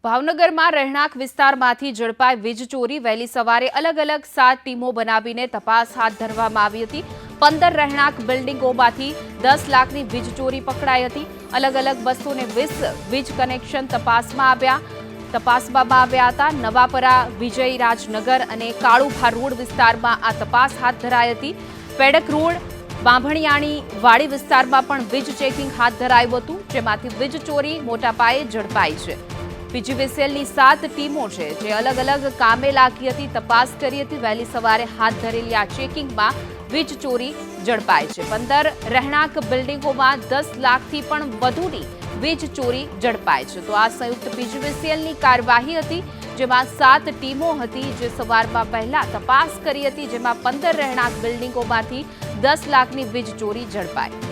ભાવનગરમાં રહેણાંક વિસ્તારમાંથી ઝડપાઈ વીજ ચોરી। વહેલી સવારે અલગ અલગ 7 ટીમો બનાવીને તપાસ હાથ ધરવામાં આવી હતી। 15 રહેણાંક બિલ્ડિંગોમાંથી 10 લાખની વીજ ચોરી પકડાઈ હતી। અલગ અલગ 220 વીજ કનેક્શન તપાસવામાં આવ્યા હતા। નવાપરા, વિજયરાજનગર અને કાળુભા રોડ વિસ્તારમાં આ તપાસ હાથ ધરાઈ હતી। પેડક રોડ, બાંભણિયાણી વાડી વિસ્તારમાં પણ વીજ ચેકિંગ હાથ ધરાયું હતું, જેમાંથી વીજ ચોરી મોટા પાયે ઝડપાઈ છે। પીજીવીસીએલની 7 ટીમો છે જે અલગ અલગ કામે લાગી હતી, તપાસ કરી હતી। વહેલી સવારે હાથ ધરેલી આ ચેકિંગમાં વીજ ચોરી ઝડપાઈ છે। 15 રહેણાંક બિલ્ડિંગોમાં 10 લાખથી પણ વધુની વીજ ચોરી ઝડપાઈ છે। તો આ સંયુક્ત પીજીવીસીએલની કાર્યવાહી હતી, જેમાં 7 ટીમો હતી જે સવારમાં પહેલા તપાસ કરી હતી, જેમાં 15 રહેણાંક બિલ્ડિંગોમાંથી 10 લાખની વીજ ચોરી ઝડપાઈ।